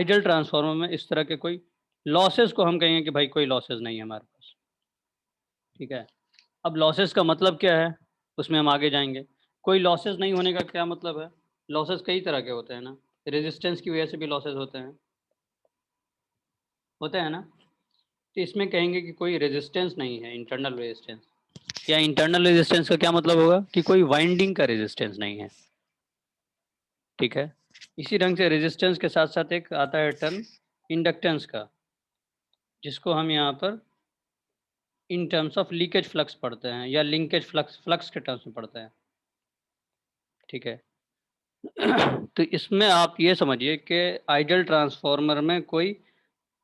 Ideal transformer में इस तरह के कोई लॉसेस को हम कहेंगे कि भाई कोई लॉसेस नहीं है हमारे पास। ठीक है, अब लॉसेस का मतलब क्या है उसमें हम आगे जाएंगे। कोई लॉसेस नहीं होने का क्या मतलब है? लॉसेस कई तरह के होते हैं ना, रेजिस्टेंस की वजह से भी लॉसेस होते हैं ना। तो इसमें कहेंगे कि कोई रेजिस्टेंस नहीं है, इंटरनल रेजिस्टेंस। या इंटरनल रेजिस्टेंस का क्या मतलब होगा कि कोई वाइंडिंग का रेजिस्टेंस नहीं है। ठीक है, इसी ढंग से रेजिस्टेंस के साथ साथ एक आता है टर्म इंडक्टेंस का, जिसको हम यहाँ पर in terms of leakage flux पढ़ते हैं या लिंकेज फ्लक्स के टर्म्स में पढ़ते हैं। ठीक है तो इसमें आप ये समझिए कि आइडियल ट्रांसफार्मर में कोई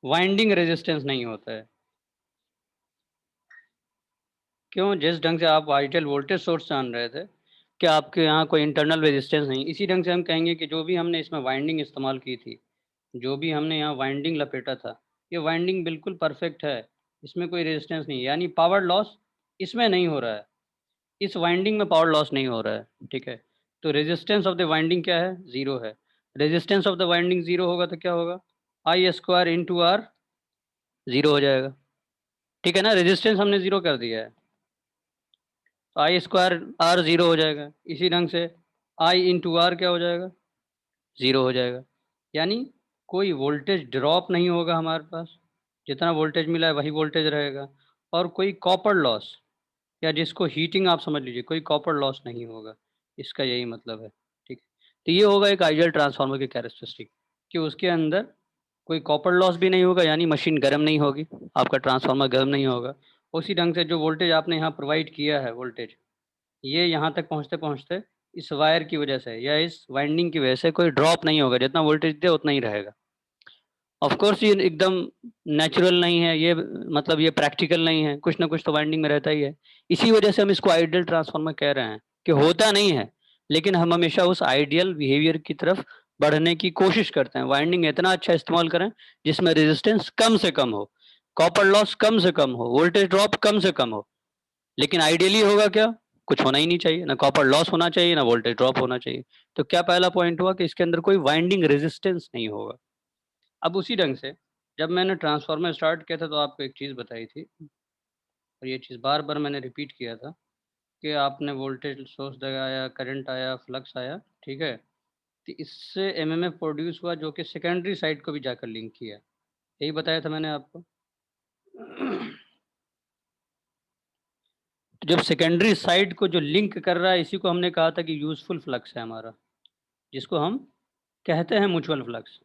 वाइंडिंग रेजिस्टेंस नहीं होता है। क्यों? जिस ढंग से आप आइडियल वोल्टेज सोर्स जान रहे थे कि आपके यहाँ कोई इंटरनल रेजिस्टेंस नहीं, इसी ढंग से हम कहेंगे कि जो भी हमने इसमें वाइंडिंग इस्तेमाल की थी, जो भी हमने यहाँ वाइंडिंग लपेटा था, ये वाइंडिंग बिल्कुल परफेक्ट है, इसमें कोई रेजिस्टेंस नहीं है, यानी पावर लॉस इसमें नहीं हो रहा है, इस वाइंडिंग में पावर लॉस नहीं हो रहा है। ठीक है, तो रेजिस्टेंस ऑफ द वाइंडिंग क्या है? जीरो है। Resistance of the winding zero होगा तो क्या होगा? आई स्क्वायर इंटू आर जीरो हो जाएगा। ठीक है ना, रेजिस्टेंस हमने जीरो कर दिया है तो आई स्क्वायर आर जीरो हो जाएगा। इसी ढंग से आई इंटू आर क्या हो जाएगा? जीरो हो जाएगा। यानी कोई वोल्टेज ड्रॉप नहीं होगा हमारे पास, जितना वोल्टेज मिला है वही वोल्टेज रहेगा। और कोई कॉपर लॉस या जिसको हीटिंग आप समझ लीजिए, कोई कॉपर लॉस नहीं होगा, इसका यही मतलब है। ठीक है, तो ये होगा एक आइडियल ट्रांसफार्मर की कैरेक्टरिस्टिक, कि उसके अंदर कोई कॉपर लॉस भी नहीं होगा, यानी मशीन गर्म नहीं होगी, आपका ट्रांसफार्मर गर्म नहीं होगा। उसी ढंग से जो वोल्टेज आपने यहाँ प्रोवाइड किया है वोल्टेज, ये यहाँ तक पहुँचते पहुँचते इस वायर की वजह से या इस वाइंडिंग की वजह से कोई ड्रॉप नहीं होगा, जितना वोल्टेज दे उतना ही रहेगा। ऑफ कोर्स ये एकदम नेचुरल नहीं है, ये मतलब ये प्रैक्टिकल नहीं है, कुछ ना कुछ तो वाइंडिंग में रहता ही है। इसी वजह से हम इसको आइडियल ट्रांसफार्मर कह रहे हैं कि होता नहीं है, लेकिन हम हमेशा उस आइडियल बिहेवियर की तरफ बढ़ने की कोशिश करते हैं। वाइंडिंग इतना अच्छा इस्तेमाल करें जिसमें रेजिस्टेंस कम से कम हो, कॉपर लॉस कम से कम हो, वोल्टेज ड्रॉप कम से कम हो। लेकिन आइडियली होगा क्या? कुछ होना ही नहीं चाहिए, ना कॉपर लॉस होना चाहिए, ना वोल्टेज ड्रॉप होना चाहिए। तो क्या पहला पॉइंट हुआ कि इसके अंदर कोई वाइंडिंग रेजिस्टेंस नहीं होगा। अब उसी ढंग से जब मैंने ट्रांसफार्मर स्टार्ट किया था तो आपको एक चीज़ बताई थी, और ये चीज़ बार बार मैंने रिपीट किया था कि आपने वोल्टेज सोर्स लगाया, करंट आया, फ्लक्स आया। ठीक है, तो इससे एमएमएफ प्रोड्यूस हुआ जो कि सेकेंडरी साइड को भी जाकर लिंक किया। यही बताया था मैंने आपको। तो जब सेकेंडरी साइड को जो लिंक कर रहा है, इसी को हमने कहा था कि यूजफुल फ्लक्स है हमारा, जिसको हम कहते हैं म्यूचुअल फ्लक्स।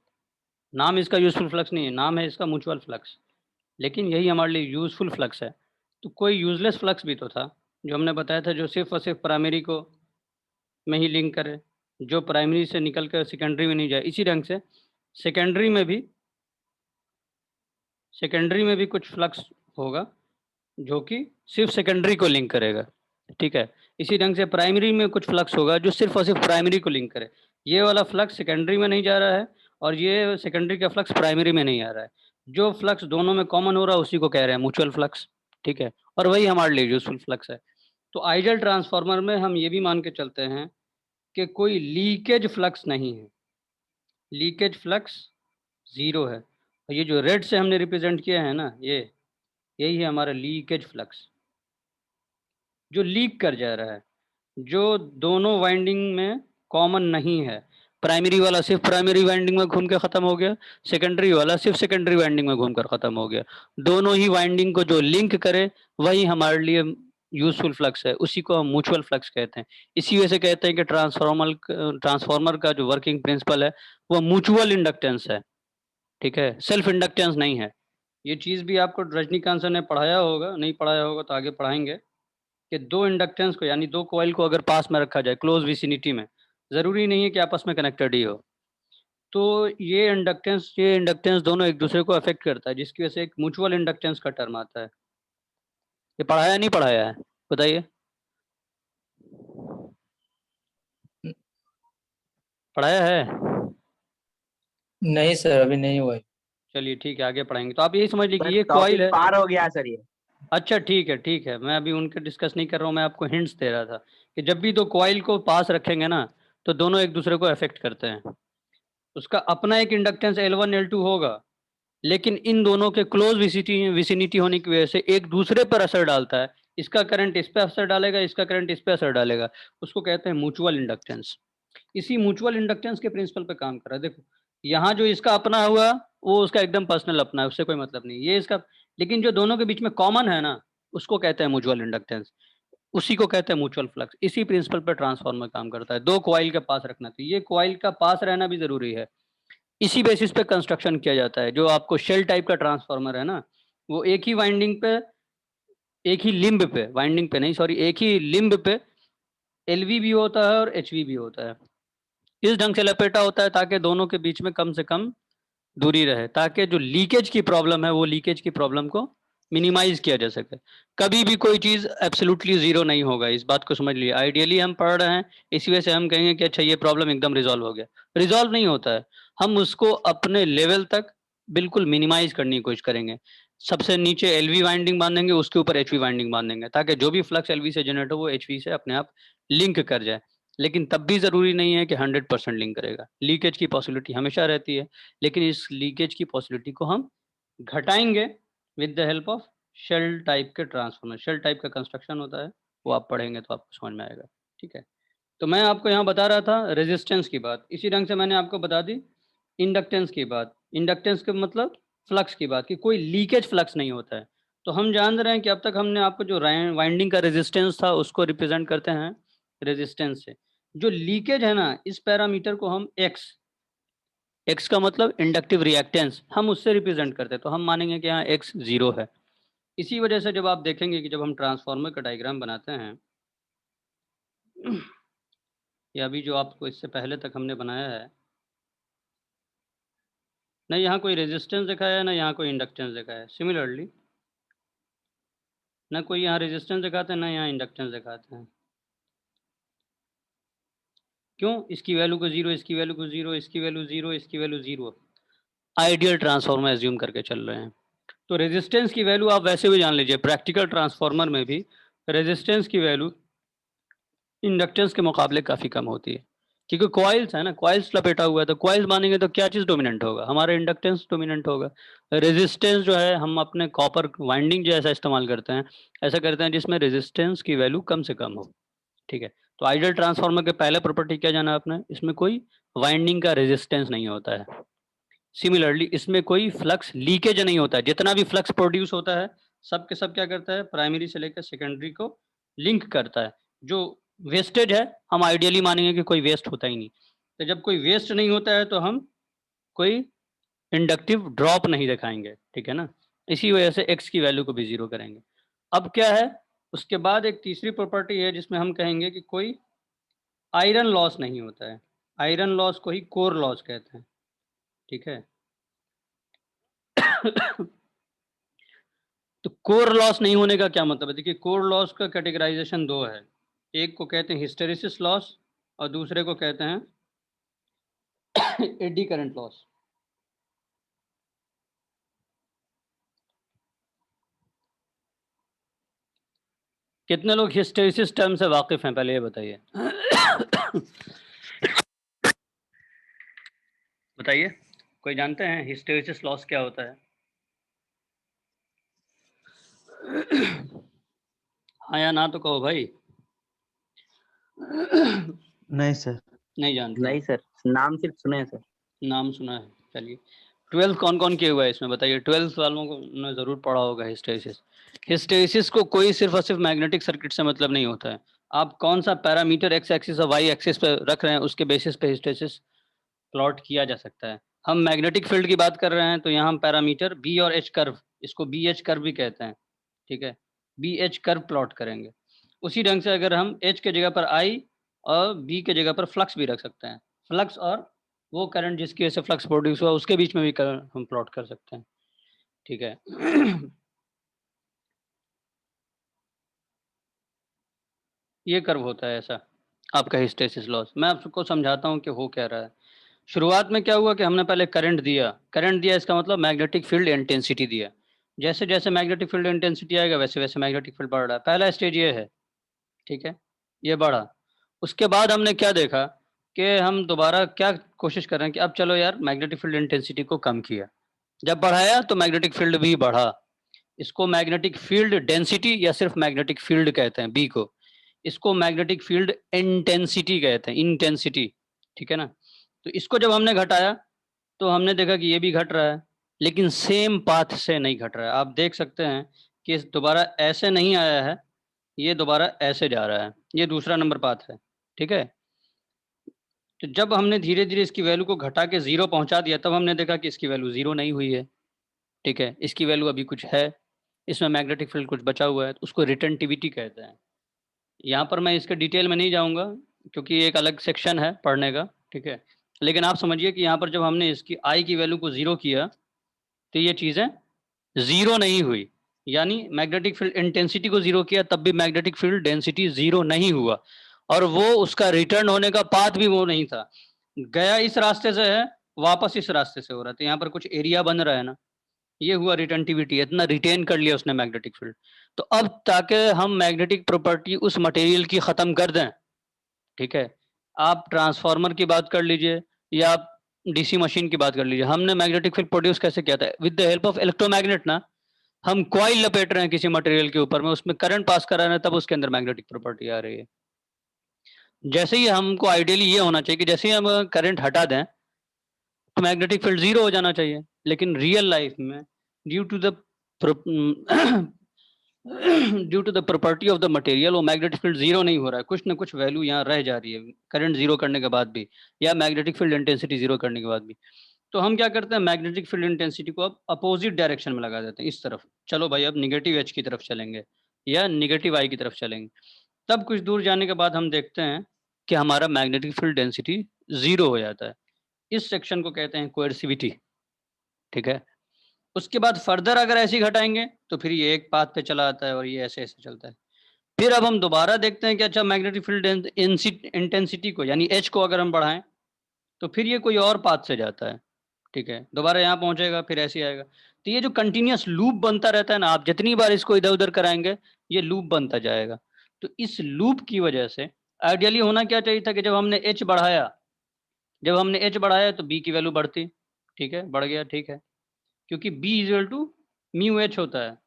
नाम इसका यूजफुल फ्लक्स नहीं है, नाम है इसका म्यूचुअल फ्लक्स, लेकिन यही हमारे लिए यूजफुल फ्लक्स है। तो कोई यूजलेस फ्लक्स भी तो था, जो हमने बताया था, जो सिर्फ और सिर्फ प्राइमरी को में ही लिंक करे, जो प्राइमरी से निकल कर सेकेंडरी में नहीं जाए। इसी ढंग से सेकेंडरी में भी सेकेंडरी में भी कुछ फ्लक्स होगा जो कि सिर्फ सेकेंडरी को लिंक करेगा। ठीक है, इसी ढंग से प्राइमरी में कुछ फ्लक्स होगा जो सिर्फ और सिर्फ प्राइमरी को लिंक करे। ये वाला फ्लक्स सेकेंडरी में नहीं जा रहा है और ये सेकेंडरी का फ्लक्स प्राइमरी में नहीं आ रहा है। जो फ्लक्स दोनों में कॉमन हो रहा है उसी को कह रहे हैं म्यूचुअल फ्लक्स। ठीक है, और वही हमारे लिए यूजफुल फ्लक्स है। तो आइडियल ट्रांसफार्मर में हम ये भी मान के चलते हैं कि कोई लीकेज फ्लक्स नहीं है, लीकेज फ्लक्स जीरो है। और ये जो रेड से हमने रिप्रेजेंट किया है ना, ये यही है हमारा लीकेज फ्लक्स, जो लीक कर जा रहा है, जो दोनों वाइंडिंग में कॉमन नहीं है। प्राइमरी वाला सिर्फ प्राइमरी वाइंडिंग में घूम के खत्म हो गया, सेकेंडरी वाला सिर्फ सेकेंडरी वाइंडिंग में घूमकर खत्म हो गया। दोनों ही वाइंडिंग को जो लिंक करे वही हमारे लिए यूजफुल फ्लक्स है, उसी को हम म्यूचुअल फ्लक्स कहते हैं। इसी वजह से कहते हैं कि ट्रांसफार्मर का जो वर्किंग प्रिंसिपल है वो म्यूचुअल इंडक्टेंस है। ठीक है, सेल्फ इंडक्टेंस नहीं है। ये चीज़ भी आपको रजनीकांत सर ने पढ़ाया होगा, नहीं पढ़ाया होगा तो आगे पढ़ाएंगे कि दो इंडक्टेंस को यानी दो कॉइल को अगर पास में रखा जाए क्लोज विसिनिटी में, ज़रूरी नहीं है कि आपस में कनेक्टेड ही हो, तो ये इंडक्टेंस दोनों एक दूसरे को अफेक्ट करता है, जिसकी वजह से एक म्यूचुअल इंडक्टेंस का टर्म आता है। ये पढ़ाया नहीं पढ़ाया है? बताइए। पढ़ाया है? नहीं सर, अभी नहीं हुआ है। चलिए ठीक है, आगे पढ़ाएंगे। तो आप यही समझ लीजिए सर कि ये कॉइल टॉपिक है। पार हो गया सर ये। अच्छा ठीक है ठीक है, मैं अभी उनके डिस्कस नहीं कर रहा हूँ, मैं आपको हिंट्स दे रहा था कि जब भी दो कॉइल को पास रखेंगे ना तो दोनों एक दूसरे को अफेक्ट करते हैं। उसका अपना एक इंडक्टेंस L1 L2 होगा, लेकिन इन दोनों के क्लोज विसिनिटी होने की वजह से एक दूसरे पर असर डालता है। इसका करंट इस पे असर डालेगा, इसका करंट इस पे असर डालेगा, उसको कहते हैं म्यूचुअल इंडक्टेंस। इसी म्यूचुअल इंडक्टेंस के प्रिंसिपल पे काम कर रहा है। देखो यहाँ जो इसका अपना हुआ वो उसका एकदम पर्सनल अपना है, उससे कोई मतलब नहीं, ये इसका, लेकिन जो दोनों के बीच में कॉमन है ना, उसको कहते हैं म्यूचुअल इंडक्टेंस, उसी को कहते हैं म्यूचुअल फ्लक्स। इसी प्रिंसिपल पर ट्रांसफार्मर काम करता है। दो कॉइल के पास रखना, तो ये कॉइल का पास रहना भी जरूरी है। इसी बेसिस पे कंस्ट्रक्शन किया जाता है। जो आपको शेल टाइप का ट्रांसफार्मर है ना, वो एक ही वाइंडिंग पे, एक ही लिंब पे, वाइंडिंग पे नहीं सॉरी, एक ही लिंब पे एलवी भी होता है और एचवी भी होता है। इस ढंग से लपेटा होता है ताकि दोनों के बीच में कम से कम दूरी रहे, ताकि जो लीकेज की प्रॉब्लम है वो लीकेज की प्रॉब्लम को मिनिमाइज किया जा सके। कभी भी कोई चीज एब्सोल्युटली जीरो नहीं होगा, इस बात को समझ लिए। आइडियली हम पढ़ रहे हैं, इसी वजह से हम कहेंगे कि अच्छा ये प्रॉब्लम एकदम रिजॉल्व हो गया। रिजॉल्व नहीं होता है, हम उसको अपने लेवल तक बिल्कुल मिनिमाइज करने की कोशिश करेंगे। सबसे नीचे एलवी वाइंडिंग बांधेंगे, उसके ऊपर एचवी वाइंडिंग बांधेंगे, ताकि जो भी फ्लक्स एलवी से जनरेट हो वो एचवी से अपने आप लिंक कर जाए। लेकिन तब भी जरूरी नहीं है कि 100% लिंक करेगा, लीकेज की पॉसिबिलिटी हमेशा रहती है। लेकिन इस लीकेज की पॉसिबिलिटी को हम घटाएंगे with the help of shell type के ट्रांसफॉर्मर। शेल टाइप का कंस्ट्रक्शन होता है, वो आप पढ़ेंगे तो आपको समझ में आएगा। ठीक है, तो मैं आपको यहाँ बता रहा था रेजिस्टेंस की बात, इसी ढंग से मैंने आपको बता दी इंडक्टेंस की बात। इंडक्टेंस का मतलब फ्लक्स की बात, कि कोई लीकेज फ्लक्स नहीं होता है। तो हम जान रहे हैं कि अब तक हमने आपको जो वाइंडिंग का रेजिस्टेंस था उसको रिप्रेजेंट करते हैं रेजिस्टेंस से। जो लीकेज है ना, इस पैरामीटर को हम एक्स का मतलब इंडक्टिव रिएक्टेंस, हम उससे रिप्रेजेंट करते हैं, तो हम मानेंगे कि यहाँ एक्स जीरो है। इसी वजह से जब आप देखेंगे कि जब हम ट्रांसफार्मर का डायग्राम बनाते हैं, या अभी जो आपको इससे पहले तक हमने बनाया है, ना यहाँ कोई रेजिस्टेंस दिखाया है ना यहाँ कोई इंडक्टेंस दिखाया है। सिमिलरली ना कोई यहाँ रेजिस्टेंस दिखाते हैं ना यहाँ इंडक्टेंस दिखाते हैं। क्यों? इसकी वैल्यू को जीरो, इसकी वैल्यू को जीरो, इसकी वैल्यू जीरो, इसकी value zero. Ideal transformer assume करके चल रहे हैं। तो रेजिस्टेंस की वैल्यू आप वैसे भी जान लीजिए, प्रैक्टिकल ट्रांसफार्मर में भी रेजिस्टेंस की वैल्यू इंडक्टेंस के मुकाबले काफ़ी कम होती है। क्योंकि कॉइल्स है ना, कॉइल्स लपेटा हुआ है, तो कॉइल्स मानेंगे तो क्या चीज़ डोमिनेंट होगा? हमारा इंडक्टेंस डोमिनेंट होगा। रेजिस्टेंस जो है हम अपने कॉपर वाइंडिंग जैसा इस्तेमाल करते हैं, ऐसा करते हैं जिसमें रेजिस्टेंस की वैल्यू कम से कम हो। ठीक है, तो आइडियल ट्रांसफार्मर के पहले प्रॉपर्टी क्या जाना आपने, इसमें कोई वाइंडिंग का रेजिस्टेंस नहीं होता है। सिमिलरली इसमें कोई फ्लक्स लीकेज नहीं होता है। जितना भी फ्लक्स प्रोड्यूस होता है सब के सब क्या करता है, प्राइमरी से लेकर सेकेंडरी को लिंक करता है। जो वेस्टेज है हम आइडियली मानेंगे कि कोई वेस्ट होता ही नहीं। तो जब कोई वेस्ट नहीं होता है तो हम कोई इंडक्टिव ड्रॉप नहीं दिखाएंगे। ठीक है ना, इसी वजह से एक्स की वैल्यू को भी जीरो करेंगे। अब क्या है, उसके बाद एक तीसरी प्रॉपर्टी है जिसमें हम कहेंगे कि कोई आयरन लॉस नहीं होता है। आयरन लॉस को ही कोर लॉस कहते हैं। ठीक है तो कोर लॉस नहीं होने का क्या मतलब है? देखिए कोर लॉस का कैटेगराइजेशन दो है, एक को कहते हैं हिस्टेरिसिस लॉस और दूसरे को कहते हैं एडी करंट लॉस। कितने लोग हिस्टेरिसिस टर्म से वाकिफ हैं, पहले ये बताइए। बताइए, कोई जानते हैं हिस्टेरिसिस लॉस क्या होता है? हाँ या ना तो कहो भाई। नहीं सर। नहीं जानते? नहीं सर, नाम सिर्फ सुने हैं सर। नाम सुना है, चलिए। 12th कौन कौन किए हुआ है इसमें बताइए? 12th वालों को ने जरूर पढ़ा होगा हिस्टेरिसिस। हिस्टेरिसिस को कोई सिर्फ और सिर्फ मैग्नेटिक सर्किट से मतलब नहीं होता है। आप कौन सा पैरामीटर एक्स एक्सिस और वाई एक्सिस पे रख रहे हैं उसके बेसिस पे हिस्टेरिसिस प्लॉट किया जा सकता है। हम मैग्नेटिक फील्ड की बात कर रहे हैं तो यहाँ हम पैरामीटर बी और एच कर्व, इसको बी एच कर्व भी कहते हैं। ठीक है, बी एच कर्व प्लॉट करेंगे। उसी ढंग से अगर हम एच के जगह पर आई और बी के जगह पर फ्लक्स भी रख सकते हैं, फ्लक्स और वो करंट जिसकी वजह से फ्लक्स प्रोड्यूस हुआ उसके बीच में भी करंट हम प्लॉट कर सकते हैं। ठीक है ये कर्व होता है ऐसा आपका हिस्टेरिसिस लॉस। मैं आपको समझाता हूँ कि हो क्या रहा है। शुरुआत में क्या हुआ कि हमने पहले करंट दिया, इसका मतलब मैग्नेटिक फील्ड इंटेंसिटी दिया। जैसे जैसे मैग्नेटिक फील्ड इंटेंसिटी आएगा वैसे वैसे मैग्नेटिक फील्ड बढ़ रहा है। पहला स्टेज ये है, ठीक है, ये बढ़ा। उसके बाद हमने क्या देखा, कि हम दोबारा क्या कोशिश कर रहे हैं कि अब चलो यार मैग्नेटिक फील्ड इंटेंसिटी को कम किया, जब बढ़ाया तो मैग्नेटिक फील्ड भी बढ़ा। इसको मैग्नेटिक फील्ड डेंसिटी या सिर्फ मैग्नेटिक फील्ड कहते हैं बी को। इसको मैग्नेटिक फील्ड इंटेंसिटी कहते हैं, इंटेंसिटी। ठीक है ना। तो इसको जब हमने घटाया तो हमने देखा कि ये भी घट रहा है, लेकिन सेम पाथ से नहीं घट रहा है। आप देख सकते हैं कि इस दोबारा ऐसे नहीं आया है, ये दोबारा ऐसे जा रहा है, ये दूसरा नंबर पाथ है। ठीक है। तो जब हमने धीरे धीरे इसकी वैल्यू को घटा के जीरो पहुंचा दिया, तब हमने देखा कि इसकी वैल्यू जीरो नहीं हुई है। ठीक है, इसकी वैल्यू अभी कुछ है, इसमें मैग्नेटिक फील्ड कुछ बचा हुआ है, तो उसको रिटर्निविटी कहते हैं। यहाँ पर मैं इसके डिटेल में नहीं जाऊंगा क्योंकि ये एक अलग सेक्शन है पढ़ने का। ठीक है, लेकिन आप समझिए कि यहाँ पर जब हमने इसकी आई की वैल्यू को जीरो किया तो ये चीज़ें जीरो नहीं हुई, यानी मैग्नेटिक फील्ड इंटेंसिटी को जीरो किया तब भी मैग्नेटिक फील्ड डेंसिटी जीरो नहीं हुआ, और वो उसका रिटर्न होने का पाथ भी वो नहीं था। गया इस रास्ते से है, वापस इस रास्ते से हो रहा है, तो यहाँ पर कुछ एरिया बन रहा है ना, ये हुआ रिटर्निविटी, इतना रिटेन कर लिया उसने मैग्नेटिक फील्ड। तो अब ताकि हम मैग्नेटिक प्रॉपर्टी उस मटेरियल की ख़त्म कर दें, ठीक है, आप ट्रांसफार्मर की बात कर लीजिए या आप डीसी मशीन की बात कर लीजिए, हमने मैग्नेटिक फील्ड प्रोड्यूस कैसे किया था? With the help of electromagnet ना। हम कॉइल लपेट रहे हैं किसी मटेरियल के ऊपर में, उसमें करंट पास करा रहे हैं, तब उसके अंदर मैग्नेटिक प्रॉपर्टी आ रही है। जैसे ही हमको आइडियली ये होना चाहिए कि जैसे ही हम करंट हटा दें तो मैग्नेटिक फील्ड जीरो हो जाना चाहिए, लेकिन रियल लाइफ में due to the due to the property of the material वो मैग्नेटिक फील्ड जीरो नहीं हो रहा है, कुछ ना कुछ वैल्यू यहाँ रह जा रही है करंट जीरो करने के बाद भी, या मैग्नेटिक फील्ड इंटेंसिटी जीरो करने के बाद भी। तो हम क्या करते हैं, मैग्नेटिक फील्ड इंटेंसिटी को अब अपोजिट डायरेक्शन में लगा देते हैं, इस तरफ। चलो भाई अब निगेटिव एच की तरफ चलेंगे या निगेटिव आई की तरफ चलेंगे। तब कुछ दूर जाने के बाद हम देखते हैं कि हमारा मैग्नेटिक फील्ड डेंसिटी जीरो हो जाता है। इस सेक्शन को कहते हैं कोएर्सिविटी। ठीक है, उसके बाद फर्दर अगर ऐसे ही घटाएंगे तो फिर ये एक पाथ पे चला आता है और ये ऐसे ऐसे चलता है। फिर अब हम दोबारा देखते हैं कि अच्छा मैग्नेटिक फील्ड इंटेंसिटी को यानी एच को अगर हम बढ़ाएं तो फिर ये कोई और पाथ से जाता है। ठीक है, दोबारा यहाँ पहुंचेगा, फिर ऐसे ही आएगा। तो ये जो कंटिन्यूअस लूप बनता रहता है ना, आप जितनी बार इसको इधर उधर कराएंगे ये लूप बनता जाएगा। तो इस लूप की वजह से आइडियली होना क्या चाहिए था कि जब हमने एच बढ़ाया, जब हमने एच बढ़ाया तो बी की वैल्यू बढ़ती। ठीक है, बढ़ गया, ठीक है, क्योंकि B equal to mu H होता है।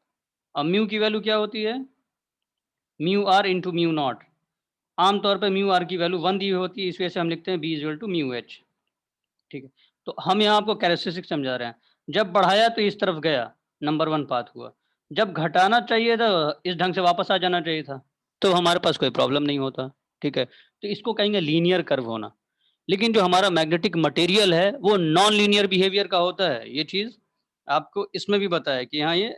अब म्यू की वैल्यू क्या होती है, mu R into mu naught. आमतौर पर म्यू आर की वैल्यू 1 दी होती है, इस वजह से हम लिखते हैं B equal to mu H. ठीक है, तो हम यहाँ आपको कैरेक्टरिस्टिक समझा रहे हैं। जब बढ़ाया तो इस तरफ गया, नंबर वन पाथ हुआ। जब घटाना चाहिए था इस ढंग से वापस आ जाना चाहिए था, तो हमारे पास कोई प्रॉब्लम नहीं होता। ठीक है, तो इसको कहेंगे लीनियर कर्व होना। लेकिन जो हमारा मैग्नेटिक मटेरियल है वो नॉन लीनियर बिहेवियर का होता है। ये चीज आपको इसमें भी बताया कि यहाँ ये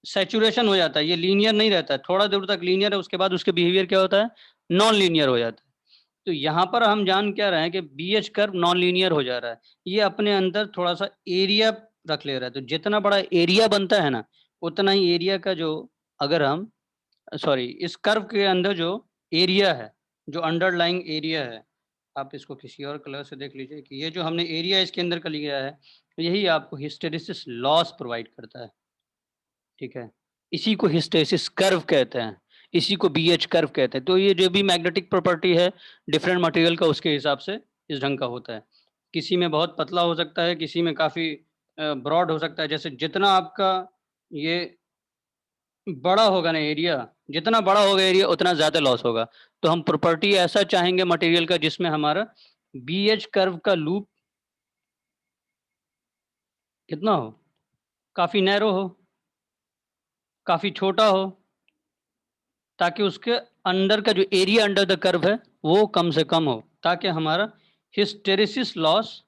सैचुरेशन हो जाता है, ये लीनियर नहीं रहता है, थोड़ा दूर तक लीनियर है, उसके बाद उसके बिहेवियर क्या होता है, नॉन लीनियर हो जाता है। तो यहाँ पर हम जान क्या रहे हैं कि B H curve non linear हो जा रहा है, ये अपने अंदर थोड़ा सा एरिया रख ले रहा है। तो जितना बड़ा एरिया बनता है ना, उतना ही एरिया का जो, अगर हम सॉरी इस कर्व के अंदर जो एरिया है, जो अंडरलाइंग एरिया है, आप इसको किसी और कलर से देख लीजिए कि ये जो हमने एरिया इसके अंदर का लिया है, यही आपको हिस्टेरिसिस लॉस प्रोवाइड करता है। ठीक है, इसी को हिस्टेरिसिस कर्व कहते हैं, इसी को बीएच कर्व कहते हैं। तो ये जो भी मैग्नेटिक प्रॉपर्टी है डिफरेंट मटेरियल का, उसके हिसाब से इस ढंग का होता है। किसी में बहुत पतला हो सकता है, किसी में काफ़ी ब्रॉड हो सकता है। जैसे जितना आपका ये बड़ा होगा ना एरिया, जितना बड़ा होगा एरिया उतना ज़्यादा लॉस होगा। तो हम प्रॉपर्टी ऐसा चाहेंगे मटेरियल का जिसमें हमारा बीएच कर्व का लूप कितना हो, काफ़ी नैरो हो, काफ़ी छोटा हो, ताकि उसके अंदर का जो एरिया अंडर द कर्व है वो कम से कम हो, ताकि हमारा हिस्टेरिसिस लॉस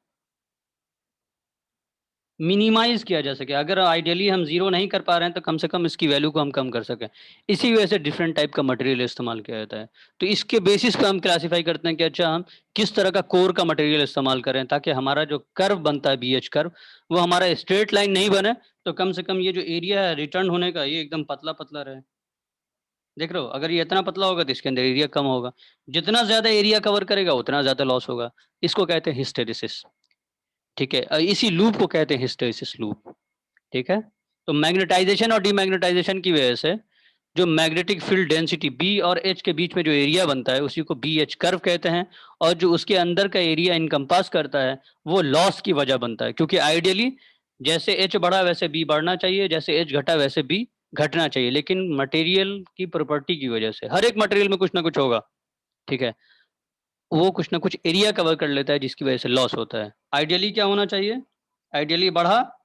मिनिमाइज किया जा सके। अगर आइडियली हम जीरो नहीं कर पा रहे हैं तो कम से कम इसकी वैल्यू को हम कम कर सकें। इसी वजह से डिफरेंट टाइप का मटेरियल इस्तेमाल किया जाता है। तो इसके बेसिस पे हम क्लासिफाई करते हैं कि अच्छा हम किस तरह का कोर का मटेरियल इस्तेमाल करें, ताकि हमारा जो कर्व बनता है बीएच कर्व वो हमारा स्ट्रेट लाइन नहीं बने, तो कम से कम ये जो एरिया है रिटर्न होने का ये एकदम पतला पतला रहे। देख रहे हो, अगर ये इतना पतला होगा तो इसके अंदर एरिया कम होगा, जितना ज्यादा एरिया कवर करेगा उतना ज्यादा लॉस होगा। इसको कहते हैं हिस्टेरिसिस। ठीक है, इसी लूप को कहते हैं हिस्टेरिसिस लूप। ठीक है, तो मैग्नेटाइजेशन और डीमैग्नेटाइजेशन की वजह से जो मैग्नेटिक फील्ड डेंसिटी बी और एच के बीच में जो एरिया बनता है उसी को बी एच कर्व कहते हैं, और जो उसके अंदर का एरिया इनकम्पास करता है वो लॉस की वजह बनता है, क्योंकि आइडियली जैसे एच बढ़ा वैसे बी बढ़ना चाहिए, जैसे एच घटा वैसे बी घटना चाहिए, लेकिन मटेरियल की प्रॉपर्टी की वजह से हर एक मटेरियल में कुछ ना कुछ होगा, ठीक है, वो कुछ ना कुछ एरिया कवर कर लेता है जिसकी वजह से लॉस होता है। आइडियली क्या होना चाहिए, आइडियली बढ़ा,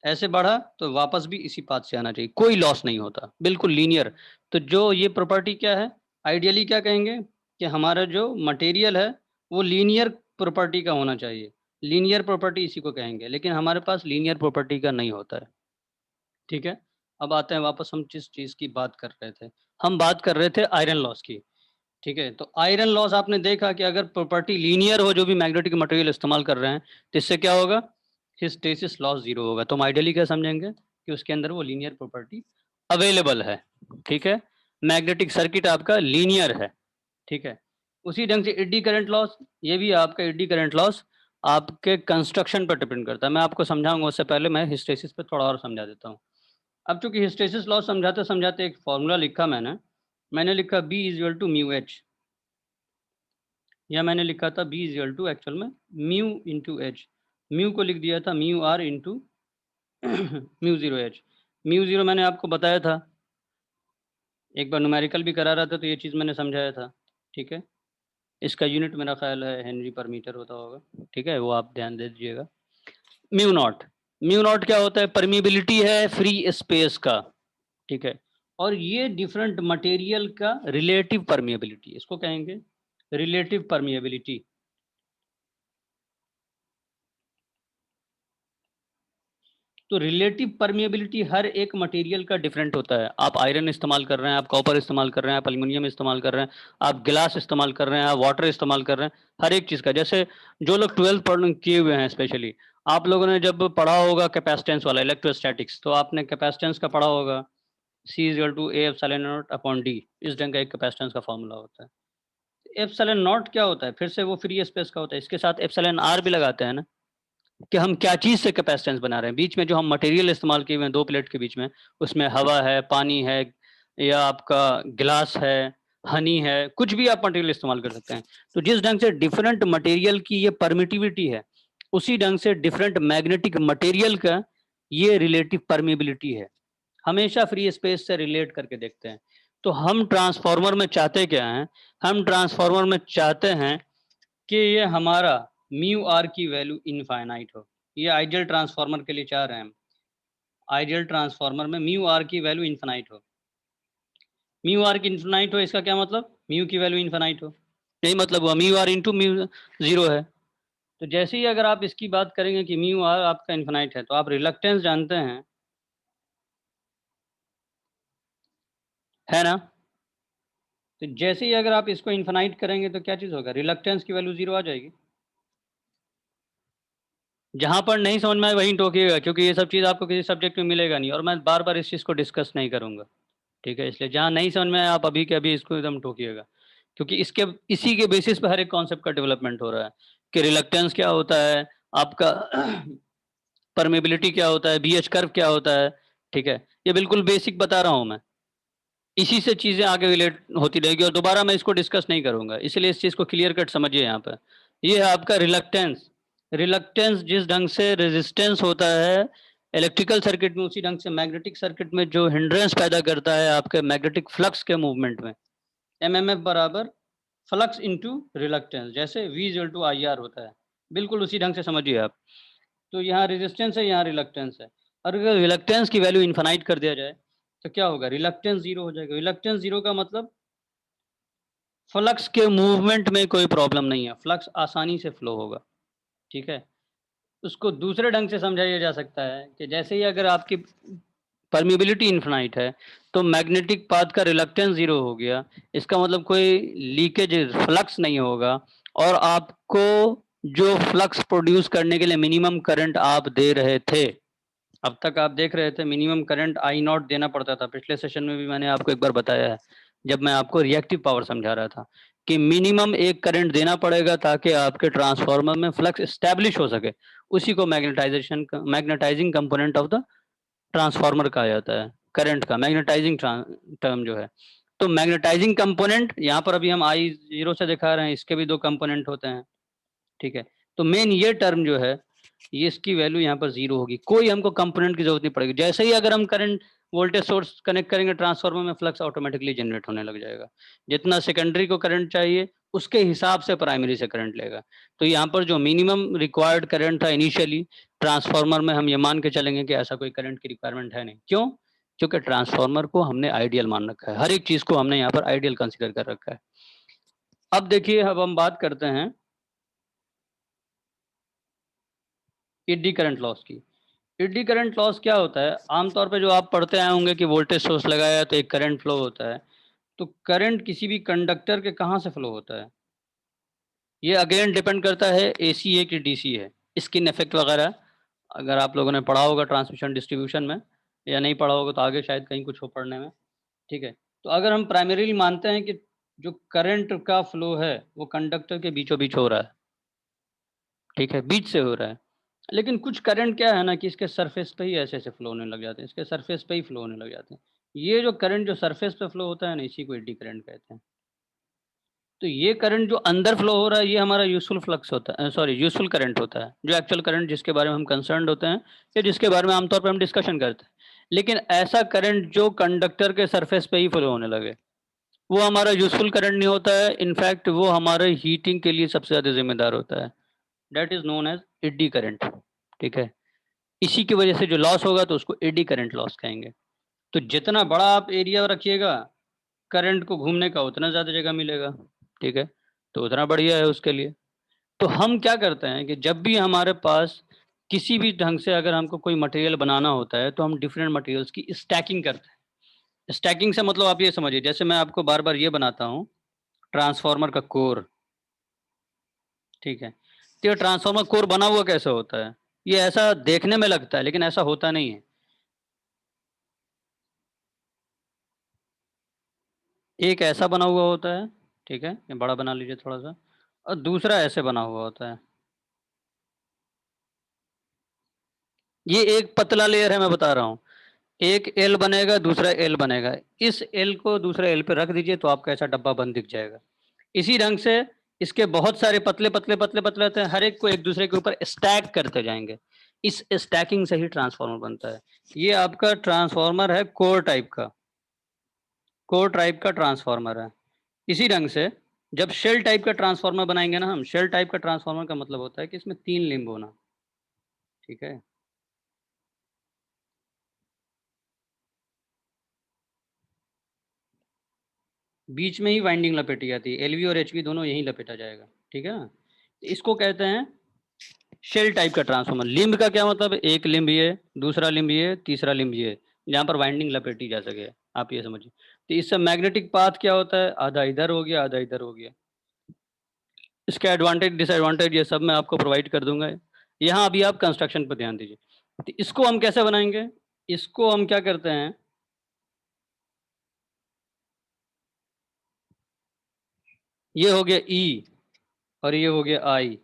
ऐसे बढ़ा तो वापस भी इसी पाथ से आना चाहिए, कोई लॉस नहीं होता, बिल्कुल लीनियर। तो जो ये प्रॉपर्टी क्या है, आइडियली क्या कहेंगे कि हमारा जो मटेरियल है वो लीनियर प्रॉपर्टी का होना चाहिए, लीनियर प्रॉपर्टी इसी को कहेंगे, लेकिन हमारे पास लीनियर प्रॉपर्टी का नहीं होता है, ठीक है। अब आते हैं वापस, हम जिस चीज़ की बात कर रहे थे, हम बात कर रहे थे आयरन लॉस की, ठीक है। तो आयरन लॉस आपने देखा कि अगर प्रॉपर्टी लीनियर हो जो भी मैग्नेटिक मटेरियल इस्तेमाल कर रहे हैं तो इससे क्या होगा, हिस्टेरिसिस लॉस जीरो होगा। तो हम आइडियली क्या समझेंगे कि उसके अंदर वो लीनियर प्रॉपर्टी अवेलेबल है, ठीक है, मैग्नेटिक सर्किट आपका लीनियर है, ठीक है। उसी ढंग से एडी करंट लॉस, ये भी आपका एडी करंट लॉस आपके कंस्ट्रक्शन पर डिपेंड करता है, मैं आपको समझाऊंगा, उससे पहले मैं हिस्टेरिसिस पे थोड़ा और समझा देता हूँ। अब चूंकि हिस्टेरिसिस लॉस समझाते समझाते एक फॉर्मूला लिखा मैंने, मैंने लिखा B is equal to mu H, या मैंने लिखा था B is equal to actual में म्यू इंटू एच, म्यू को लिख दिया था mu R into mu zero H. Mu zero मैंने आपको बताया था, एक बार न्यूमेरिकल भी करा रहा था तो ये चीज़ मैंने समझाया था, ठीक है। इसका यूनिट मेरा ख्याल है हेनरी पर मीटर होता होगा, ठीक है, वो आप ध्यान दे दीजिएगा। म्यू नॉट, म्यू नॉट क्या होता है, परमिबिलिटी है फ्री स्पेस का, ठीक है, और ये डिफरेंट मटेरियल का रिलेटिव परमिएबिलिटी, इसको कहेंगे रिलेटिव परमिएबिलिटी। तो रिलेटिव परमिएबिलिटी हर एक मटेरियल का डिफरेंट होता है, आप आयरन इस्तेमाल कर रहे हैं, आप कॉपर इस्तेमाल कर रहे हैं, आप एल्युमिनियम इस्तेमाल कर रहे हैं, आप गिलास इस्तेमाल कर रहे हैं, आप वाटर इस्तेमाल कर रहे हैं, हर एक चीज़ का, जैसे जो लोग 12th पढ़ किए हुए हैं स्पेशली, आप लोगों ने जब पढ़ा होगा कैपेसिटेंस वाला इलेक्ट्रोस्टैटिक्स, तो आपने कैपेसिटेंस का पढ़ा होगा, C is equal to A epsilon naught upon D, इस ढंग का एक कैपेसिटेंस का फॉर्मूला होता है। एप्सिलॉन नॉट क्या होता है, फिर से वो फ्री स्पेस का होता है, इसके साथ एप्सिलॉन आर भी लगाते हैं ना, कि हम क्या चीज़ से कैपेसिटेंस बना रहे हैं, बीच में जो हम मटेरियल इस्तेमाल किए हुए हैं दो प्लेट के बीच में, उसमें हवा है, पानी है, या आपका गिलास है, हनी है, कुछ भी आप मटेरियल इस्तेमाल कर सकते हैं। तो जिस ढंग से डिफरेंट मटेरियल की ये परमिटिविटी है, उसी ढंग से डिफरेंट मैग्नेटिक मटेरियल का ये रिलेटिव परमिबिलिटी है, हमेशा फ्री स्पेस से रिलेट करके देखते हैं। तो हम ट्रांसफार्मर में चाहते क्या हैं, हम ट्रांसफार्मर में चाहते हैं कि ये हमारा म्यू आर की वैल्यू इनफाइनाइट हो, ये आइडियल ट्रांसफार्मर के लिए चाह रहे हैं हम, आइडियल ट्रांसफार्मर में म्यू आर की वैल्यू इनफाइनाइट हो, म्यू आर की इनफाइनाइट हो, इसका क्या मतलब, म्यू की वैल्यू इनफाइनाइट हो, यही मतलब हुआ, mu R into mu zero है। तो जैसे ही अगर आप इसकी बात करेंगे कि म्यू आर आपका इनफाइनाइट है, तो आप रिलक्टेंस जानते हैं, है ना। तो जैसे ही अगर आप इसको इनफाइनाइट करेंगे तो क्या चीज़ होगा, रिलक्टेंस की वैल्यू जीरो आ जाएगी। जहाँ पर नहीं समझ में आए वहीं टोकिएगा, क्योंकि ये सब चीज़ आपको किसी सब्जेक्ट में मिलेगा नहीं, और मैं बार बार इस चीज़ को डिस्कस नहीं करूँगा, ठीक है। इसलिए जहाँ नहीं समझ में आए आप अभी के अभी इसको एकदम टोकिएगा, क्योंकि इसके इसी के बेसिस पर हर एक कॉन्सेप्ट का डेवलपमेंट हो रहा है, कि रिलक्टेंस क्या होता है आपका, परमेबिलिटी क्या होता है, बीएच कर्व क्या होता है, ठीक है, ये बिल्कुल बेसिक बता रहा हूँ मैं, इसी से चीज़ें आगे रिलेट होती रहेगी, और दोबारा मैं इसको डिस्कस नहीं करूँगा, इसलिए इस चीज़ को क्लियर कट समझिए यहाँ पर। ये है आपका रिलक्टेंस, रिलक्टेंस जिस ढंग से रेजिस्टेंस होता है इलेक्ट्रिकल सर्किट में, उसी ढंग से मैग्नेटिक सर्किट में जो हिंड्रेंस पैदा करता है आपके मैग्नेटिक फ्लक्स के मूवमेंट में, एमएमएफ बराबर फ्लक्स इनटू रिलक्टेंस, जैसे V equal to I R होता है, बिल्कुल उसी ढंग से समझिए आप। तो यहाँ रेजिस्टेंस है, यहाँ रिलक्टेंस है, और अगर रिलक्टेंस की वैल्यू इन्फानाइट कर दिया जाए तो क्या होगा, रिलक्टेंस जीरो हो जाएगा। रिलक्टेंस जीरो का मतलब फ्लक्स के मूवमेंट में कोई प्रॉब्लम नहीं है, फ्लक्स आसानी से फ्लो होगा, ठीक है। उसको दूसरे ढंग से समझाया जा सकता है कि जैसे ही अगर आपकी परमिबिलिटी इन्फिनाइट है तो मैग्नेटिक पाथ का रिलक्टेंस जीरो हो गया, इसका मतलब कोई लीकेज फ्लक्स नहीं होगा, और आपको जो फ्लक्स प्रोड्यूस करने के लिए मिनिमम करंट आप दे रहे थे, अब तक आप देख रहे थे मिनिमम करंट आई नॉट देना पड़ता था, पिछले सेशन में भी मैंने आपको एक बार बताया है जब मैं आपको रिएक्टिव पावर समझा रहा था, कि मिनिमम एक करंट देना पड़ेगा ताकि आपके ट्रांसफार्मर में फ्लक्स स्टैब्लिश हो सके, उसी को magnetising component of the transformer कहा जाता है। करंट का, मैग्नेटाइजिंग टर्म जो है। तो मैग्नेटाइजिंग कंपोनेंट यहाँ पर अभी हम आई जीरो से दिखा रहे हैं, इसके भी दो कंपोनेंट होते हैं, ठीक है। तो मेन ये टर्म जो है, ये इसकी वैल्यू यहाँ पर जीरो होगी, कोई हमको कंपोनेंट की जरूरत नहीं पड़ेगी। जैसे ही अगर हम करंट वोल्टेज सोर्स कनेक्ट करेंगे ट्रांसफार्मर में, फ्लक्स ऑटोमेटिकली जनरेट होने लग जाएगा। जितना सेकेंडरी को करंट चाहिए उसके हिसाब से प्राइमरी से करंट लेगा। तो यहाँ पर जो मिनिमम रिक्वायर्ड करंट था इनिशियली ट्रांसफार्मर में, हम ये मान के चलेंगे कि ऐसा कोई करंट की रिक्वायरमेंट है नहीं। क्यों? क्योंकि ट्रांसफार्मर को हमने आइडियल मान रखा है, हर एक चीज को हमने यहाँ पर आइडियल कंसिडर कर रखा है। अब देखिए, अब हम बात करते हैं एडी करंट लॉस की। एडी करंट लॉस क्या होता है? आमतौर पे जो आप पढ़ते आए होंगे कि वोल्टेज सोर्स लगाया तो एक करंट फ्लो होता है। तो करंट किसी भी कंडक्टर के कहाँ से फ्लो होता है, ये अगेन डिपेंड करता है एसी है कि डीसी है, स्किन इफेक्ट वगैरह अगर आप लोगों ने पढ़ा होगा ट्रांसमिशन डिस्ट्रीब्यूशन में, या नहीं पढ़ा होगा तो आगे शायद कहीं कुछ हो पढ़ने में, ठीक है। तो अगर हम प्राइमरीली मानते हैं कि जो करंट का फ्लो है वो कंडक्टर के बीचों बीच हो रहा है, ठीक है, बीच से हो रहा है। लेकिन कुछ करंट क्या है ना कि इसके सरफेस पे ही ऐसे ऐसे फ्लो होने लग जाते हैं, इसके सरफेस पे ही फ्लो होने लग जाते हैं। ये जो करंट जो सरफेस पे फ्लो होता है ना, इसी को एडी करंट कहते हैं। तो ये करंट जो अंदर फ्लो हो रहा है, ये हमारा यूजफुल फ्लक्स होता है, सॉरी यूजफुल करंट होता है, जो एक्चुअल करंट जिसके बारे में हम कंसर्न्ड होते हैं या जिसके बारे में आमतौर पर हम डिस्कशन करते हैं। लेकिन ऐसा करंट जो कंडक्टर के सरफेस पे ही फ्लो होने लगे, वो हमारा यूजफुल करंट नहीं होता है। इनफैक्ट वो हमारे हीटिंग के लिए सबसे ज्यादा जिम्मेदार होता है। That is known as eddy current, ठीक है। इसी की वजह से जो लॉस होगा तो उसको एडी करंट लॉस कहेंगे। तो जितना बड़ा आप एरिया रखिएगा करंट को घूमने का, उतना ज़्यादा जगह मिलेगा, ठीक है। तो उतना बढ़िया है उसके लिए। तो हम क्या करते हैं कि जब भी हमारे पास किसी भी ढंग से अगर हमको कोई मटेरियल बनाना होता है तो हम डिफरेंट मटेरियल्स की स्टैकिंग करते हैं। स्टैकिंग से मतलब आप ये समझिए, जैसे मैं आपको बार बार ये बनाता हूँ ट्रांसफार्मर का कोर, ठीक है। तो ये ट्रांसफार्मर कोर बना हुआ कैसे होता है? ये ऐसा देखने में लगता है लेकिन ऐसा होता नहीं है। एक ऐसा बना हुआ होता है, ठीक है, ये बड़ा बना लीजिए थोड़ा सा, और दूसरा ऐसे बना हुआ होता है। ये एक पतला लेयर है, मैं बता रहा हूँ। एक एल बनेगा, दूसरा एल बनेगा। इस एल को दूसरे एल पे रख दीजिए तो आपको ऐसा डब्बा बंद दिख जाएगा। इसी ढंग से इसके बहुत सारे पतले पतले पतले पतले होते हैं, हर एक को एक दूसरे के ऊपर स्टैक करते जाएंगे। इस स्टैकिंग से ही ट्रांसफार्मर बनता है। ये आपका ट्रांसफार्मर है कोर टाइप का, कोर टाइप का ट्रांसफार्मर है। इसी ढंग से जब शेल टाइप का ट्रांसफार्मर बनाएंगे ना हम, शेल टाइप का ट्रांसफार्मर का मतलब होता है कि इसमें तीन लिंब होना, ठीक है। बीच में ही वाइंडिंग लपेटी जाती है, एलवी और एचवी दोनों यहीं लपेटा जाएगा, ठीक है ना। इसको कहते हैं शेल टाइप का ट्रांसफार्मर। लिंब का क्या मतलब? एक लिंब ये, दूसरा लिंब ये, तीसरा लिंब ये, जहाँ पर वाइंडिंग लपेटी जा सके, आप ये समझिए। तो इससे मैग्नेटिक पाथ क्या होता है? आधा इधर हो गया, आधा इधर हो गया। इसके एडवांटेज डिसएडवांटेज ये सब मैं आपको प्रोवाइड कर दूंगा। यहाँ अभी आप कंस्ट्रक्शन पर ध्यान दीजिए। तो इसको हम कैसे बनाएंगे? इसको हम क्या करते हैं, ये हो गया ई और ये हो गया आई।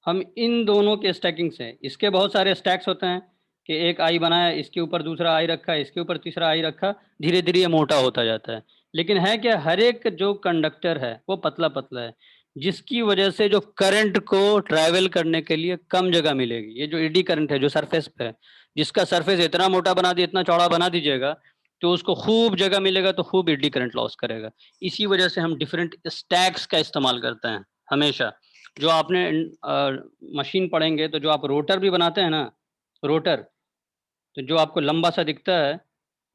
हम इन दोनों के स्टैकिंग से, इसके बहुत सारे स्टैक्स होते हैं कि एक आई बनाया, इसके ऊपर दूसरा आई रखा, इसके ऊपर तीसरा आई रखा, धीरे धीरे ये मोटा होता जाता है। लेकिन है क्या, हर एक जो कंडक्टर है वो पतला पतला है, जिसकी वजह से जो करंट को ट्रैवल करने के लिए कम जगह मिलेगी। ये जो एडी करंट है जो सरफेस पे है, जिसका सरफेस इतना मोटा बना दिए, इतना चौड़ा बना दीजिएगा, तो उसको खूब जगह मिलेगा तो खूब एडी करंट लॉस करेगा। इसी वजह से हम डिफरेंट स्टैक्स का इस्तेमाल करते हैं हमेशा। जो आपने मशीन पढ़ेंगे तो जो आप रोटर भी बनाते हैं ना, रोटर, तो जो आपको लंबा सा दिखता है,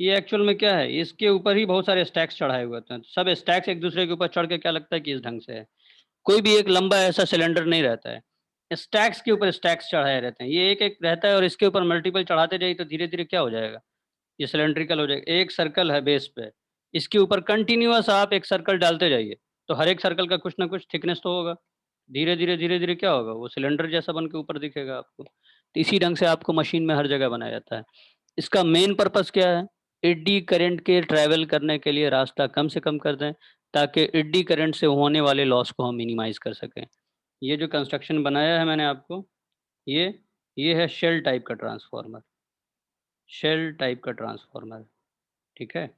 ये एक्चुअल में क्या है, इसके ऊपर ही बहुत सारे स्टैक्स चढ़ाए हुए होते हैं। सब स्टैक्स एक दूसरे के ऊपर चढ़ के क्या लगता है कि इस ढंग से है। कोई भी एक लंबा ऐसा सिलेंडर नहीं रहता है, स्टैक्स के ऊपर स्टैक्स चढ़ाए रहते हैं। ये एक एक रहता है और इसके ऊपर मल्टीपल चढ़ाते जाइए तो धीरे धीरे क्या हो जाएगा, ये सिलेंड्रिकल हो जाएगा। एक सर्कल है बेस पे, इसके ऊपर कंटिन्यूअस आप एक सर्कल डालते जाइए तो हर एक सर्कल का कुछ ना कुछ थिकनेस तो होगा। धीरे धीरे क्या होगा, वो सिलेंडर जैसा बन के ऊपर दिखेगा आपको। तो इसी ढंग से आपको मशीन में हर जगह बनाया जाता है। इसका मेन पर्पस क्या है? एडी करंट के ट्रैवल करने के लिए रास्ता कम से कम कर दें, ताकि एडी करंट से होने वाले लॉस को हम मिनिमाइज कर सकें। ये जो कंस्ट्रक्शन बनाया है मैंने आपको, ये ये है शेल टाइप का ट्रांसफार्मर। शेल टाइप का ट्रांसफार्मर, ठीक है।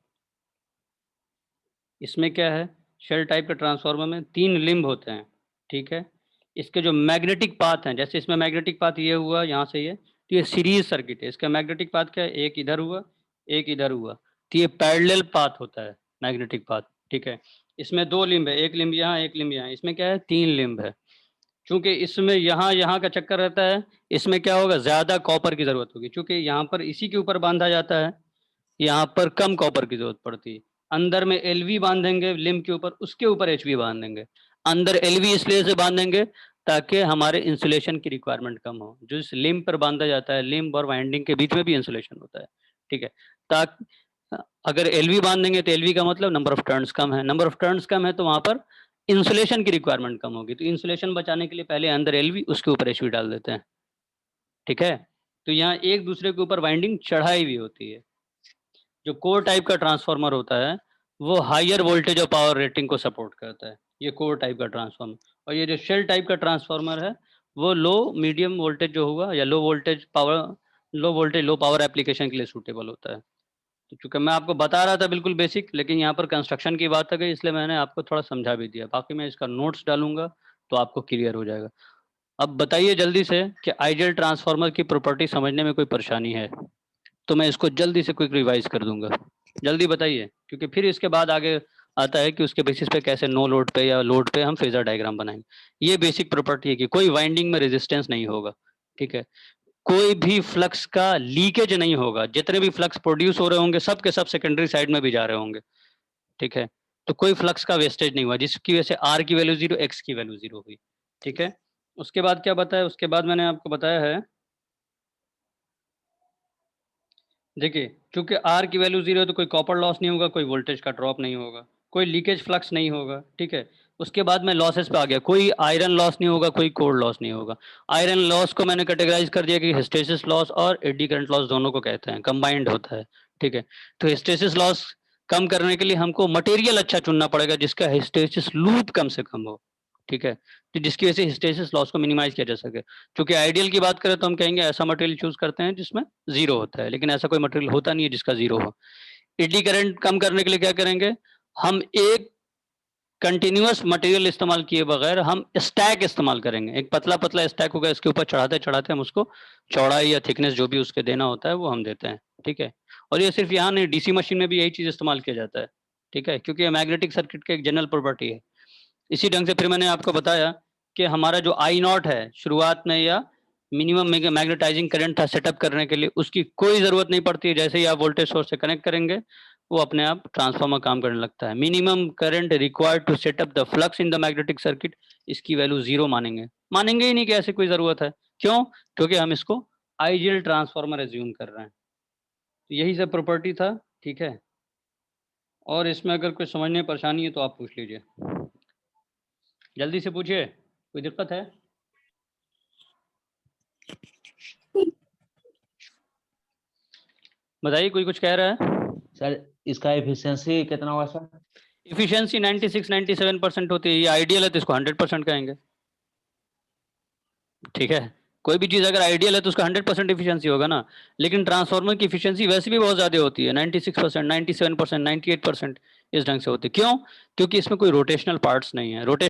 इसमें क्या है, शेल टाइप के ट्रांसफार्मर में 3 लिम्ब होते हैं, ठीक है। इसके जो मैग्नेटिक पाथ हैं, जैसे इसमें मैग्नेटिक पाथ ये हुआ यहाँ से ये, तो ये सीरीज सर्किट है। इसका मैग्नेटिक पाथ क्या है, एक इधर हुआ, एक इधर हुआ, तो ये पैरेलल पाथ होता है मैग्नेटिक पाथ, ठीक है। इसमें 2 लिम्ब है, एक लिम्ब यहाँ, एक लिम्ब यहाँ। इसमें क्या है, 3 लिम्ब है। चूंकि इसमें यहाँ यहाँ का चक्कर रहता है, इसमें क्या होगा, ज़्यादा कॉपर की ज़रूरत होगी, चूंकि यहाँ पर इसी के ऊपर बांधा जाता है, यहाँ पर कम कॉपर की जरूरत पड़ती है। अंदर में एलवी बांधेंगे लिम्ब के ऊपर, उसके ऊपर एचवी बांधेंगे। अंदर एलवी इसलिए से बांधेंगे ताकि हमारे इंसुलेशन की रिक्वायरमेंट कम हो। जो इस लिम्ब पर बांधा जाता है, लिम्ब और वाइंडिंग के बीच में भी इंसुलेशन होता है, ठीक है। ताकि अगर एलवी बांधेंगे तो एलवी का मतलब नंबर ऑफ टर्न्स कम है, नंबर ऑफ टर्न्स कम है तो वहां पर इंसुलेशन की रिक्वायरमेंट कम होगी। तो इंसुलेशन बचाने के लिए पहले अंदर एलवी, उसके ऊपर एचवी डाल देते हैं, ठीक है। तो यहाँ एक दूसरे के ऊपर वाइंडिंग चढ़ाई हुई होती है। जो कोर टाइप का ट्रांसफार्मर होता है वो हायर वोल्टेज और पावर रेटिंग को सपोर्ट करता है, ये कोर टाइप का ट्रांसफार्मर। और ये जो शेल टाइप का ट्रांसफार्मर है वो लो मीडियम वोल्टेज जो होगा, या low voltage low power application के लिए सूटेबल होता है। तो चूंकि मैं आपको बता रहा था बिल्कुल बेसिक, लेकिन यहाँ पर कंस्ट्रक्शन की बात आ गई इसलिए मैंने आपको थोड़ा समझा भी दिया। बाकी मैं इसका नोट्स डालूंगा तो आपको क्लियर हो जाएगा। अब बताइए जल्दी से कि आइडियल ट्रांसफार्मर की प्रॉपर्टी समझने में कोई परेशानी है तो मैं इसको जल्दी से क्विक रिवाइज कर दूंगा। जल्दी बताइए, क्योंकि फिर इसके बाद आगे आता है कि उसके बेसिस पे कैसे नो लोड पे या लोड पे हम फेजर डायग्राम बनाएंगे। ये बेसिक प्रॉपर्टी है कि कोई वाइंडिंग में रेजिस्टेंस नहीं होगा, ठीक है। कोई भी फ्लक्स का लीकेज नहीं होगा, जितने भी फ्लक्स प्रोड्यूस हो रहे होंगे सब के सब सेकेंडरी साइड में भी जा रहे होंगे, ठीक है। तो कोई फ्लक्स का वेस्टेज नहीं हुआ, जिसकी वजह से आर की वैल्यू 0, एक्स की वैल्यू 0 हुई, ठीक है। उसके बाद क्या बताया, उसके बाद मैंने आपको बताया है, देखिए चूंकि आर की वैल्यू 0 है तो कोई कॉपर लॉस नहीं होगा, कोई वोल्टेज का ड्रॉप नहीं होगा, कोई लीकेज फ्लक्स नहीं होगा, ठीक है। उसके बाद मैं लॉसेस पे आ गया, कोई आयरन लॉस नहीं होगा, कोई कोर लॉस नहीं होगा। आयरन लॉस को मैंने कैटेगराइज कर दिया कि हिस्टेसिस लॉस और एडी करंट लॉस दोनों को कहते हैं, कंबाइंड होता है, ठीक है। तो हिस्टेसिस लॉस कम करने के लिए हमको मटेरियल अच्छा चुनना पड़ेगा जिसका हिस्टेसिस लूप कम से कम हो, ठीक है। तो जिसकी वजह से हिस्टेसिस लॉस को मिनिमाइज किया जा सके। क्योंकि आइडियल की बात करें तो हम कहेंगे ऐसा मटेरियल चूज करते हैं जिसमें 0 होता है, लेकिन ऐसा कोई मटेरियल होता नहीं है जिसका 0 हो। एडी करंट कम करने के लिए क्या करेंगे, हम एक कंटिन्यूअस मटेरियल इस्तेमाल किए बगैर हम स्टैक इस्तेमाल करेंगे। एक पतला पतला स्टैक होगा, इसके ऊपर चढ़ाते चढ़ाते हम उसको चौड़ाई या थिकनेस जो भी उसके देना होता है वो हम देते हैं, ठीक है। और ये सिर्फ यहाँ नहीं, डीसी मशीन में भी यही चीज इस्तेमाल किया जाता है, ठीक है, क्योंकि ये मैग्नेटिक सर्किट की एक जनरल प्रॉपर्टी है। इसी ढंग से फिर मैंने आपको बताया कि हमारा जो आई नॉट है शुरुआत में, या मिनिमम मैग्नेटाइजिंग करंट था सेटअप करने के लिए, उसकी कोई ज़रूरत नहीं पड़ती है। जैसे ही आप वोल्टेज सोर्स से कनेक्ट करेंगे वो अपने आप ट्रांसफार्मर काम करने लगता है। Minimum current required to set up the flux in the magnetic circuit, इसकी वैल्यू 0 मानेंगे, मानेंगे ही नहीं कि ऐसे कोई ज़रूरत है। क्यों? क्योंकि हम इसको आइडियल ट्रांसफार्मर एज्यूम कर रहे हैं। तो यही सब प्रॉपर्टी था, ठीक है। और इसमें अगर कोई समझने में परेशानी है तो आप पूछ लीजिए, जल्दी से पूछिए, कोई दिक्कत है? बताइए, कोई कुछ कह रहा है? सर इसका एफिशिएंसी कितना होगा सर? एफिशिएंसी 96-97% होती है। ये आइडियल है तो इसको 100% कहेंगे, ठीक है। कोई भी चीज़ अगर आइडियल है तो उसका 100% एफिशिएंसी होगा ना। लेकिन ट्रांसफार्मर की एफिशिएंसी वैसे भी बहुत ज़्यादा होती है, 96%, 97%, 98% इस ढंग से होती है। क्यों? क्योंकि इसमें कोई रोटेशनल पार्ट्स नहीं है। रोटे